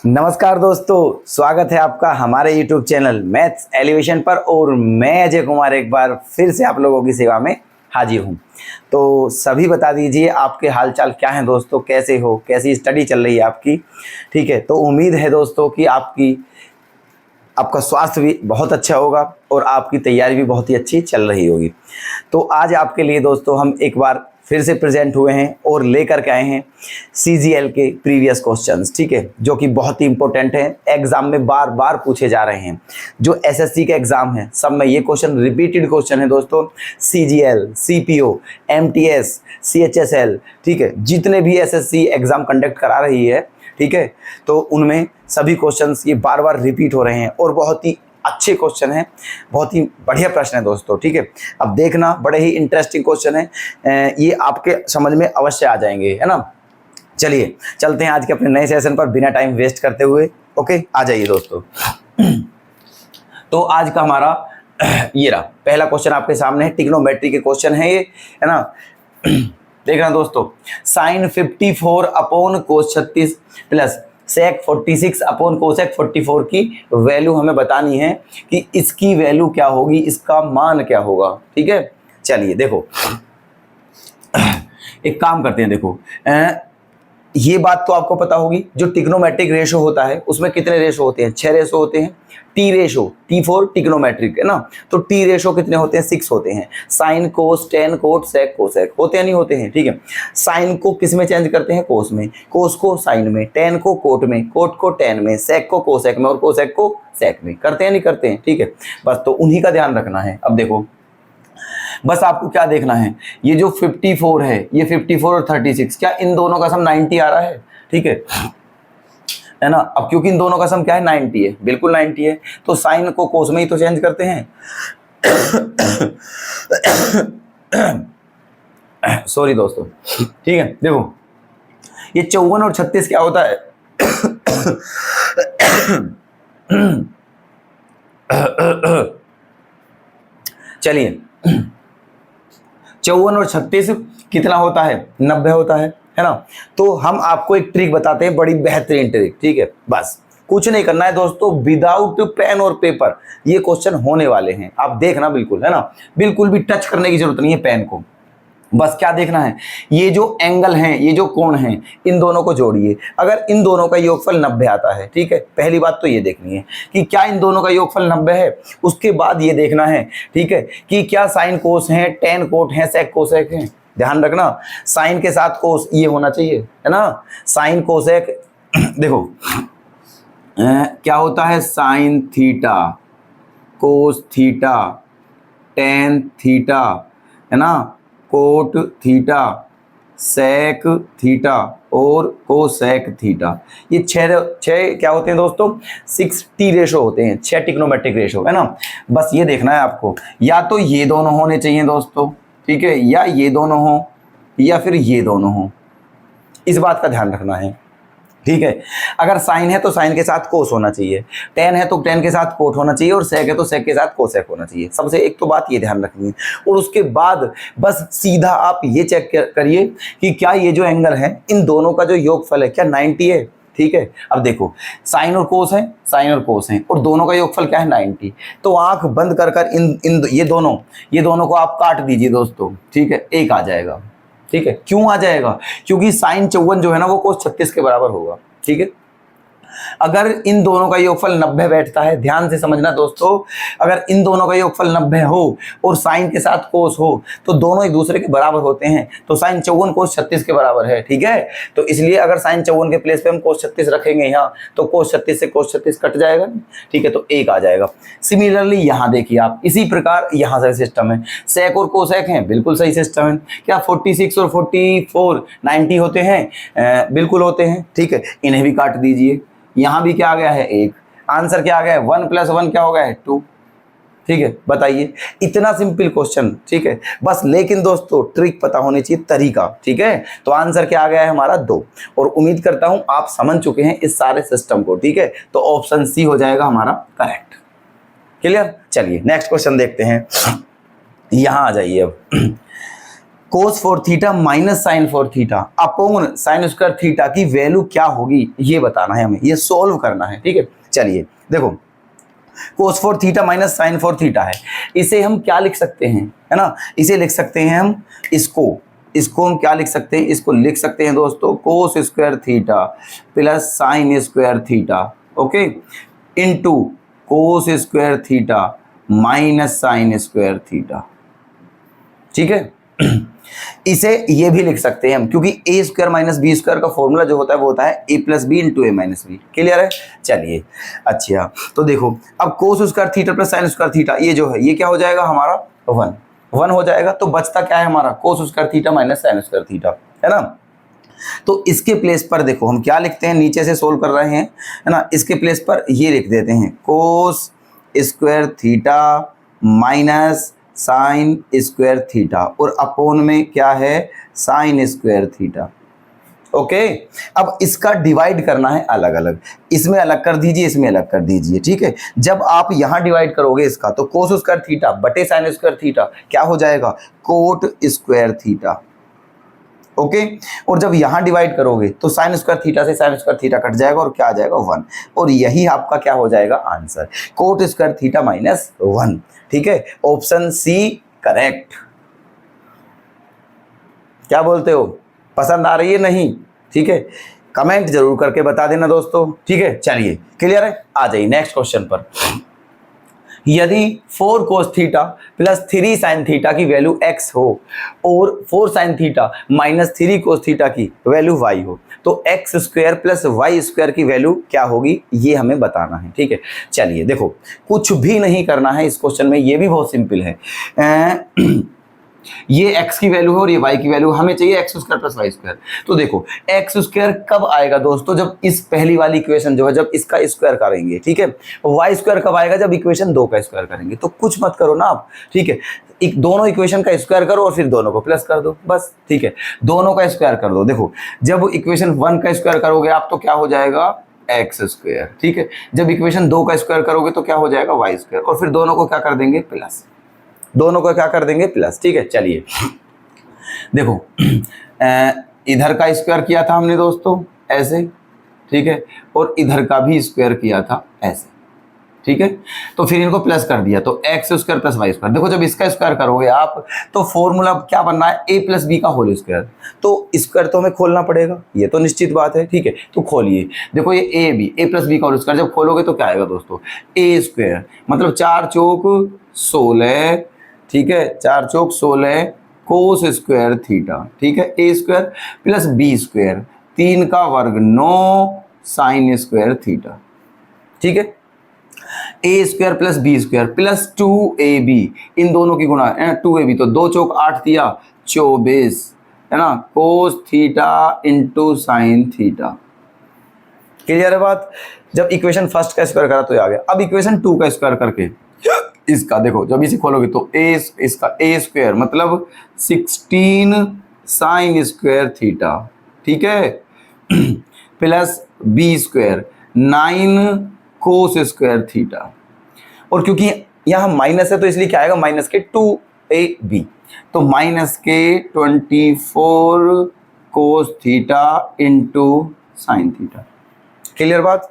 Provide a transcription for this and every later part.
नमस्कार दोस्तों, स्वागत है आपका हमारे YouTube चैनल मैथ्स एलिवेशन पर। और मैं अजय कुमार एक बार फिर से आप लोगों की सेवा में हाजिर हूँ। तो सभी बता दीजिए आपके हालचाल क्या हैं दोस्तों, कैसे हो, कैसी स्टडी चल रही है आपकी। ठीक है, तो उम्मीद है दोस्तों कि आपका स्वास्थ्य भी बहुत अच्छा होगा और आपकी तैयारी भी बहुत ही अच्छी चल रही होगी। तो आज आपके लिए दोस्तों हम एक बार फिर से प्रेजेंट हुए हैं और लेकर के आए हैं CGL के प्रीवियस क्वेश्चंस। ठीक है, जो कि बहुत ही इंपॉर्टेंट हैं, एग्जाम में बार बार पूछे जा रहे हैं। जो SSC के एग्जाम है सब में ये क्वेश्चन रिपीटेड क्वेश्चन है दोस्तों। CGL, CPO, MTS, CHSL, ठीक है, जितने भी SSC एग्जाम कंडक्ट करा रही है, ठीक है, तो उनमें सभी क्वेश्चंस ये बार बार रिपीट हो रहे हैं और बहुत ही अच्छे क्वेश्चन हैं, बहुत ही बढ़िया प्रश्न है दोस्तों। ठीक है, अब देखना, बड़े ही इंटरेस्टिंग क्वेश्चन है, ये आपके समझ में अवश्य आ जाएंगे, है ना। चलिए चलते हैं आज के अपने नए सेशन पर बिना टाइम वेस्ट करते हुए। ओके, आ जाइए दोस्तों। तो आज का हमारा ये रहा पहला क्वेश्चन आपके सामने है, ट्रिग्नोमेट्री के क्वेश्चन है ये, है ना। देखना दोस्तों, sine 54 upon cos 36 plus sec 46 upon cosec 44 की वैल्यू हमें बतानी है कि इसकी वैल्यू क्या होगी, इसका मान क्या होगा। ठीक है, चलिए देखो, एक काम करते हैं। देखो ये बात तो आपको पता होगी, जो ट्रिग्नोमेट्रिक रेशो होता है उसमें कितने रेशो होते हैं? 6 रेशो होते हैं। टी रेशो, T4 ट्रिग्नोमेट्रिक है ना, तो टी रेशो कितने होते हैं? 6 होते हैं। साइन, कोस, टेन, कोट, सेक, कोसेक होते हैं, नहीं होते हैं। ठीक है, साइन को किस में चेंज करते हैं? कोस में, कोस को साइन में, टेन को कोट में, कोट को टेन में, सेक को कोसेक में और कोसेक को सेक में। करते हैं, नहीं करते हैं? ठीक है, बस तो उन्हीं का ध्यान रखना है। अब देखो, बस आपको क्या देखना है, ये जो 54 है, ये 54 और 36, क्या इन दोनों का सम 90 आ रहा है? ठीक है ना। अब क्योंकि इन दोनों का सम क्या है? 90 है, बिल्कुल 90 है। तो साइन को कोस में ही तो चेंज करते हैं। सॉरी दोस्तों, ठीक है। देखो, ये 54 और 36 क्या होता है? चलिए, 54 और 36 कितना होता है? 90 होता है ना। तो हम आपको एक ट्रिक बताते हैं, बड़ी बेहतरीन ट्रिक। ठीक है, बस कुछ नहीं करना है दोस्तों, विदाउट पेन और पेपर ये क्वेश्चन होने वाले हैं। आप देखना, बिल्कुल, है ना, बिल्कुल भी टच करने की जरूरत नहीं है पेन को। बस क्या देखना है, ये जो एंगल हैं, ये जो कोण हैं, इन दोनों को जोड़िए। अगर इन दोनों का योगफल 90 आता है, ठीक है, पहली बात तो ये देखनी है कि क्या इन दोनों का योगफल 90 है। उसके बाद ये देखना है, ठीक है, कि क्या साइन कोस हैं, टेन कोट हैं, सेक कोसेक हैं। ध्यान रखना, साइन के साथ कोस ये होना चाहिए, है ना, साइन कोसेक। देखो क्या होता है, sine theta, cos theta, tan theta, है ना, कोट थीटा, सेक थीटा और कोसेक थीटा। ये छह क्या होते हैं दोस्तों? 6 टी रेशो होते हैं, 6 ट्रिग्नोमेट्रिक रेशो, है ना। बस ये देखना है आपको, या तो ये दोनों होने चाहिए दोस्तों, ठीक है, या ये दोनों हो, या फिर ये दोनों हो। इस बात का ध्यान रखना है। ठीक है, अगर साइन है तो साइन के साथ कोस होना चाहिए, टेन है तो टेन के साथ कोट होना चाहिए, और सेक है तो सेक के साथ कोसेक होना चाहिए। सबसे एक तो बात ये ध्यान रखनी है। और उसके बाद बस सीधा आप ये चेक करिए कि क्या ये जो एंगल है, इन दोनों का जो योगफल है क्या 90 है। ठीक है, अब देखो, साइन और कोस है, साइन और कोस हैं, और दोनों का योगफल क्या है? 90। तो आंख बंद कर इन ये दोनों को आप काट दीजिए दोस्तों। ठीक है, एक आ जाएगा। ठीक है, क्यों आ जाएगा? क्योंकि साइन 54 जो है ना, वो कोस 36 के बराबर होगा। ठीक है, अगर इन दोनों का योगफल 90 बैठता है, ध्यान से समझना दोस्तों, अगर इन दोनों का योगफल 90 हो और साइन के साथ कोस हो, तो दोनों एक दूसरे के बराबर होते हैं। तो साइन 54 कोस 36 के बराबर है। ठीक है, तो इसलिए अगर साइन 54 के प्लेस पे हम कोस 36 रखेंगे यहाँ, तो कोस 36 से कोस 36 कट जाएगा। ठीक है, तो एक आ जाएगा। सिमिलरली यहाँ देखिए आप, इसी प्रकार यहाँ से सिस्टम है, सेक और कोसेक है, बिल्कुल सही सिस्टम है। क्या 46 और 44 90 होते हैं? बिल्कुल होते हैं। ठीक है, इन्हें भी काट दीजिए। यहां भी क्या आ गया है? एक। आंसर क्या आ गया है? 1 + 1 क्या हो गया है? 2। ठीक है, बताइए, इतना सिंपल क्वेश्चन। ठीक है, बस लेकिन दोस्तों ट्रिक पता होनी चाहिए, तरीका। ठीक है, तो आंसर क्या आ गया है हमारा? 2। और उम्मीद करता हूं आप समझ चुके हैं इस सारे सिस्टम को। ठीक है, तो ऑप्शन सी हो जाएगा हमारा करेक्ट। क्लियर? चलिए नेक्स्ट क्वेश्चन देखते हैं। यहां आ जाइए अब। Cos four theta minus sine four theta upon sine square theta की वैल्यू क्या होगी ये बताना है हमें, ये सोल्व करना है। ठीक है, चलिए देखो cos four theta minus sine four theta है, इसे हम क्या लिख सकते हैं, है ना, इसे लिख सकते हैं हम इसको हम क्या लिख सकते हैं, इसको लिख सकते हैं दोस्तों कोस square theta plus sine square theta, okay, into कोस square theta minus sine square theta. ठीक है इसे ये भी लिख सकते हैं हम, क्योंकि ए स्क्वायर माइनस बी स्क्वायर का फॉर्मूला जो होता है वो होता है ए प्लस बी इंटू ए माइनस बी। क्लियर है, चलिए अच्छा तो देखो अब कोस square theta plus sine square theta ये जो है ये क्या हो जाएगा हमारा 1 हो जाएगा। तो बचता क्या है हमारा कोस square theta minus sine square theta, है ना। तो इसके प्लेस पर देखो हम क्या लिखते हैं, नीचे से सोल्व कर रहे हैं, है ना, इसके प्लेस पर ये लिख देते हैं कोस square theta minus sine square theta और अपोन में क्या है साइन स्क्वायर थीटा। ओके अब इसका डिवाइड करना है अलग अलग, इसमें अलग कर दीजिए, इसमें अलग कर दीजिए। ठीक है, जब आप यहां डिवाइड करोगे इसका तो कोस स्क्वायर थीटा बटे साइन स्क्वायर थीटा क्या हो जाएगा कोट स्क्वायर थीटा। ओके और जब यहां डिवाइड करोगे तो साइन स्क्वायर थीटा से साइन स्क्वायर थीटा कट जाएगा और क्या आ जाएगा 1, और यही आपका क्या हो जाएगा answer coat square theta minus 1। ठीक है, ऑप्शन सी करेक्ट। क्या बोलते हो, पसंद आ रही है नहीं? ठीक है, कमेंट जरूर करके बता देना दोस्तों। ठीक है, चलिए क्लियर है, आ जाइए नेक्स्ट क्वेश्चन पर। यदि 4 cos theta plus 3 sin theta की वैल्यू x हो और 4 sin theta minus 3 cos theta की वैल्यू y हो तो x square plus y square की वैल्यू क्या होगी ये हमें बताना है। ठीक है, चलिए देखो कुछ भी नहीं करना है इस क्वेश्चन में, ये भी बहुत सिंपल है। ये x की वैल्यू है और ये y की वैल्यू, हमें चाहिए x square plus y square. तो देखो x स्क्वायर कब आएगा दोस्तों, जब इस पहली वाली इक्वेशन जो है जब इसका स्क्वायर करेंगे। ठीक है, y स्क्वायर कब आएगा, जब इक्वेशन 2 का स्क्वायर करेंगे। तो कुछ मत करो ना आप, ठीक है, दोनों इक्वेशन का स्क्वायर करो और फिर दोनों को प्लस कर दो बस। ठीक है, दोनों का स्क्वायर कर दो। देखो जब इक्वेशन 1 का स्क्वायर करोगे आप तो क्या हो जाएगा एक्स स्क्वायर। ठीक है, जब इक्वेशन 2 का स्क्वायर करोगे तो क्या हो जाएगा वाई स्क्वायर, और फिर दोनों को क्या कर देंगे प्लस, दोनों को क्या कर देंगे प्लस। ठीक है, चलिए देखो इधर का स्क्वायर किया था हमने दोस्तों ऐसे, ठीक है, और इधर का भी स्क्वायर किया था ऐसे। ठीक है, तो फिर इनको प्लस कर दिया तो x square plus y square. देखो जब इसका स्क्वायर करोगे आप तो फॉर्मूला क्या बनना है ए प्लस बी का होल स्क्वायर, तो स्क्वायर तो हमें खोलना पड़ेगा, ये तो निश्चित बात है। ठीक है, तो खोलिए, देखो ये ए प्लस बी का होल स्क्वायर जब खोलोगे तो क्या आएगा दोस्तों ए स्क्वायर, मतलब 4 चौक 16, ठीक है, 4 चौक 16 कोस स्क्वायर थीटा। ठीक है, A square plus B square 3 का वर्ग 9 साइन स्क्वायर थीटा। ठीक है, A square plus B square plus 2ab, इन दोनों की गुणा है 2ab, तो 2 चौक 8 दिया 24, है ना, cos theta into sine theta. Clear है बात। जब इक्वेशन फर्स्ट का स्क्वायर करा तो ये आ गया। अब इक्वेशन 2 का स्क्वायर करके इसका देखो जब इसे खोलोगे तो इसका ए स्क्वायर मतलब 16 साइन स्क्वायर थीटा। ठीक है, plus B square 9 cos square theta, और क्योंकि यहाँ माइनस है तो इसलिए क्या आएगा माइनस के 2ab, तो माइनस के 24 cos theta into sine theta. Clear बात।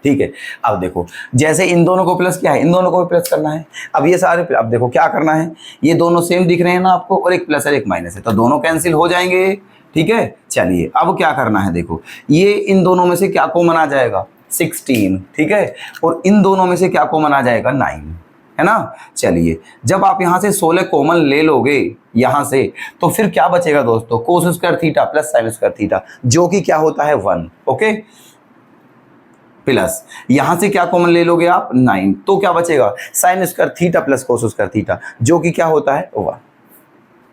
ठीक है, अब देखो जैसे इन दोनों को प्लस किया है इन दोनों को भी प्लस करना है। अब ये सारे अब देखो क्या करना है, ये दोनों सेम दिख रहे हैं ना आपको, और एक प्लस है एक माइनस है तो दोनों कैंसिल हो जाएंगे। ठीक है, चलिए अब क्या करना है, देखो ये इन दोनों में से क्या कॉमन आ जाएगा 16, ठीक है, और इन दोनों में से क्या कॉमन आ जाएगा 9, है ना। चलिए जब आप यहाँ से 16 कॉमन ले लोगे यहाँ से तो फिर क्या बचेगा दोस्तों कोस square theta plus sine square theta, जो कि क्या होता है 1। ओके, प्लस यहां से क्या कॉमन ले लोगे आप 9, तो क्या बचेगा sign square theta plus cos square theta, जो कि क्या होता है 1।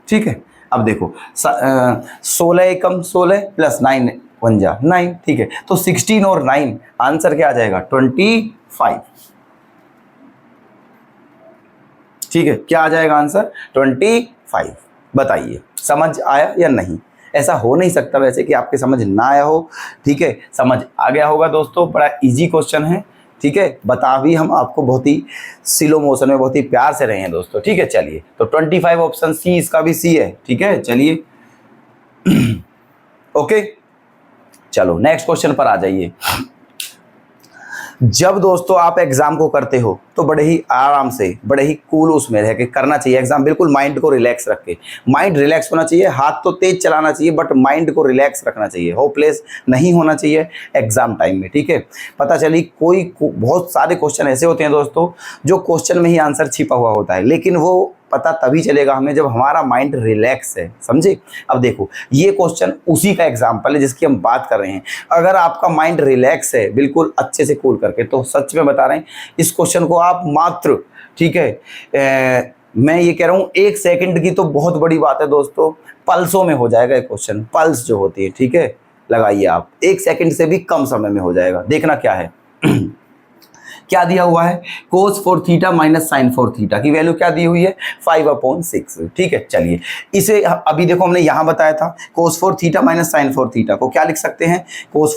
ठीक है, अब देखो 16 एकम 16 प्लस 9 1 जा 9। ठीक है, तो 16 और 9 आंसर क्या आ जाएगा 25। ठीक है, क्या आ जाएगा आंसर 25। बताइए समझ आया या नहीं। ऐसा हो नहीं सकता वैसे कि आपके समझ ना आया हो। ठीक है, समझ आ गया होगा दोस्तों, बड़ा इजी क्वेश्चन है। ठीक है, बता भी हम आपको बहुत ही स्लो मोशन में बहुत ही प्यार से रहे हैं दोस्तों, ठीक है। चलिए, तो 25 ऑप्शन सी, इसका भी सी है, ठीक है। चलिए ओके, चलो नेक्स्ट क्वेश्चन पर आ जाइए। जब दोस्तों आप एग्जाम को करते हो तो बड़े ही आराम से, बड़े ही कूल उसमें रह के करना चाहिए एग्जाम, बिल्कुल माइंड को रिलैक्स रख के। माइंड रिलैक्स होना चाहिए, हाथ तो तेज चलाना चाहिए बट माइंड को रिलैक्स रखना चाहिए, होपलेस नहीं होना चाहिए एग्जाम टाइम में, ठीक है। पता चली कोई बहुत सारे क्वेश्चन ऐसे होते हैं दोस्तों जो क्वेश्चन में ही आंसर छिपा हुआ होता है, लेकिन वो पता तभी चलेगा हमें जब हमारा माइंड रिलैक्स है, समझे। अब देखो, ये क्वेश्चन उसी का एग्जाम्पल है जिसकी हम बात कर रहे हैं। अगर आपका माइंड रिलैक्स है बिल्कुल अच्छे से कूल करके, तो सच में बता रहे हैं इस क्वेश्चन को आप मात्र, ठीक है, मैं ये कह रहा हूँ 1 सेकंड की तो बहुत बड़ी बात है दोस्तों, पल्सों में हो जाएगा ये क्वेश्चन, पल्स जो होती है, ठीक है, लगाइए आप, 1 सेकंड से भी कम समय में हो जाएगा। देखना क्या है क्या दिया हुआ है, cos 4 theta minus sine 4 theta की वैल्यू क्या दी हुई है, 5/6, ठीक है। चलिए, इसे अभी देखो हमने यहां बताया था cos 4 theta minus sine 4 theta को क्या लिख सकते हैं, cos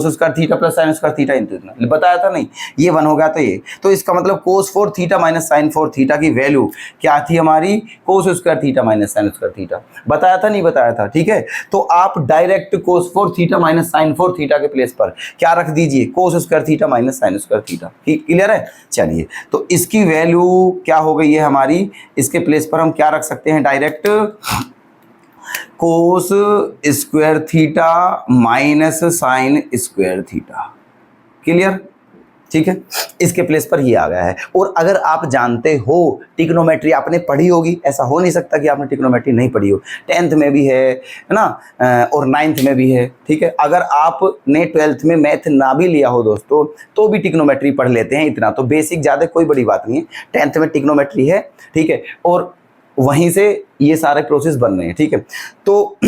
square theta plus sine square theta into इतना, बताया था नहीं, ये 1 हो गया तो ये, तो इसका मतलब cos 4 theta minus sine 4 theta की वैल्यू क्या थी हमारी, cos square theta minus sine square theta, बताया था नहीं बताया था, ठीक है। तो आप direct cos 4 theta minus sine 4 theta के प्लेस पर क्या रख दीजिए, cos square theta minus sine square theta, clear है। चलिए, तो इसकी वैल्यू क्या हो गई है हमारी, इसके प्लेस पर हम क्या रख सकते हैं, डायरेक्ट कोस square theta minus sine square theta, clear, ठीक है। इसके प्लेस पर ये आ गया है। और अगर आप जानते हो ट्रिग्नोमेट्री आपने पढ़ी होगी, ऐसा हो नहीं सकता कि आपने ट्रिग्नोमेट्री नहीं पढ़ी हो, 10th में भी है ना, और 9th में भी है, ठीक है। अगर आपने 12th में मैथ ना भी लिया हो दोस्तों तो भी ट्रिग्नोमेट्री पढ़ लेते हैं, इतना तो बेसिक, ज़्यादा कोई बड़ी बात नहीं है। 10th में ट्रिग्नोमेट्री है, ठीक है, और वहीं से ये सारे प्रोसेस बन रहे हैं, ठीक है। तो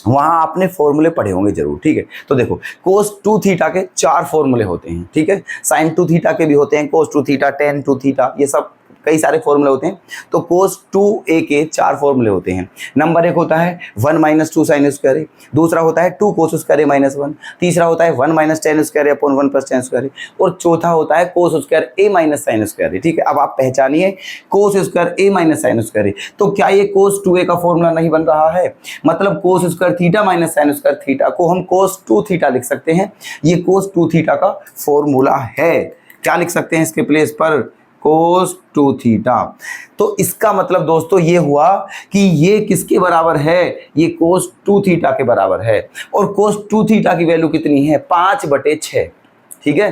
वहां आपने फॉर्मूले पढ़े होंगे जरूर, ठीक है। तो देखो, cos 2 थीटा के 4 फॉर्मूले होते हैं, ठीक है, sin 2 थीटा के भी होते हैं, cos 2 थीटा, tan 2 थीटा, ये सब कई सारे फॉर्मूले होते हैं। तो cos 2a के 4 फॉर्मूले होते हैं। नंबर 1 होता है 1 माइनस 2 साइन स्क्वायर ए, दूसरा होता है 2 cos स्क्वायर ए माइनस 1, तीसरा होता है 1 माइनस टेन स्क्वायर ए अपॉन 1 प्लस टेन स्क्वायर ए, और चौथा होता है cos स्क्वायर ए माइनस साइन स्क्वायर ए, ठीक है। अब आप पहचानिए cos स्क्वायर ए माइनस साइन स्क्वायर ए, तो क्या ये cos 2a का फॉर्मूला नहीं बन रहा है, मतलब cos square theta minus sine square theta को हम cos 2 थीटा लिख सकते हैं, ये cos 2 थीटा का फॉर्मूला है। क्या लिख सकते हैं इसके प्लेस पर, cos 2 थीटा। तो इसका मतलब दोस्तों ये हुआ कि ये किसके बराबर है, ये cos 2 थीटा के बराबर है। और cos 2 थीटा की वैल्यू कितनी है, 5/6, ठीक है।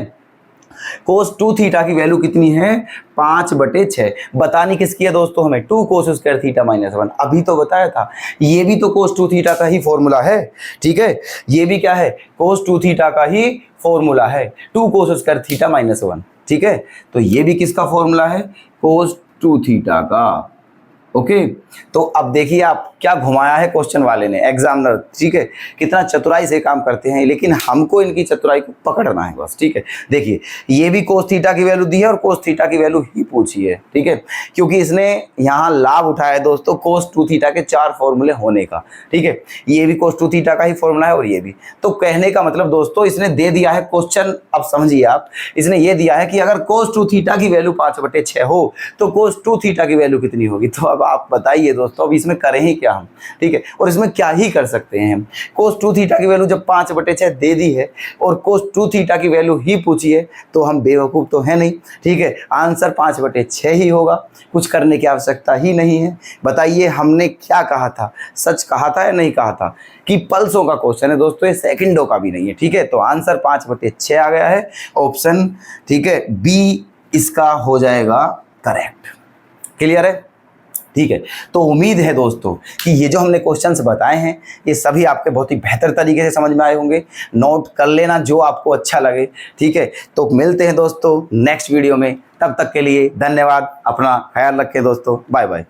cos 2 थीटा की वैल्यू कितनी है, 5/6। बतानी किसकी है दोस्तों हमें, 2 cos स्क्वायर थीटा माइनस 1, अभी तो बताया था। ये भी तो cos 2 थीटा का ही फॉर्मूला है, ठीक है। ये भी क्या है, cos 2 थीटा का ही फॉर्मूला है, 2 cos स्क्वायर थीटा माइनस 1, ठीक है। तो ये भी किसका फॉर्मूला है, cos 2 थीटा का, ओके। तो अब देखिए आप क्या घुमाया है क्वेश्चन वाले ने, एग्जामिनर, ठीक है, कितना चतुराई से काम करते हैं, लेकिन हमको इनकी चतुराई को पकड़ना है बस, ठीक है। देखिए, ये भी cos थीटा की वैल्यू दी है और cos थीटा की वैल्यू ही पूछी है, ठीक है, क्योंकि इसने यहाँ लाभ उठाया है दोस्तों cos 2 थीटा के 4 फॉर्मूले होने का, ठीक है। ये भी cos 2 थीटा का ही फॉर्मूला है और ये भी। तो कहने का मतलब दोस्तों इसने दे दिया है क्वेश्चन, अब समझिए आप, इसने ये दिया है कि अगर cos 2 थीटा की वैल्यू 5/6 हो तो cos 2 थीटा की वैल्यू कितनी होगी। तो अब आप बताइए दोस्तों, अब इसमें करें ही क्या हम, ठीक है, और इसमें क्या ही कर सकते हैं हम। cos 2 थीटा की वैल्यू जब 5/6 दे दी है और cos 2 थीटा की वैल्यू ही पूछी है तो हम बेवकूफ़ तो है नहीं, ठीक है। आंसर 5/6 ही होगा, कुछ करने की आवश्यकता ही नहीं है। बताइए हमने क्या कहा था, सच कहा था या नहीं कहा था कि पल्सों का क्वेश्चन है दोस्तों, ये सेकंडों का भी नहीं है, ठीक है। तो आंसर 5/6 आ गया है, ऑप्शन, ठीक है, बी इसका हो जाएगा करेक्ट, क्लियर है, ठीक है। तो उम्मीद है दोस्तों कि ये जो हमने क्वेश्चंस बताए हैं ये सभी आपके बहुत ही बेहतर तरीके से समझ में आए होंगे। नोट कर लेना जो आपको अच्छा लगे, ठीक है। तो मिलते हैं दोस्तों नेक्स्ट वीडियो में, तब तक के लिए धन्यवाद, अपना ख्याल रखें दोस्तों, बाय बाय।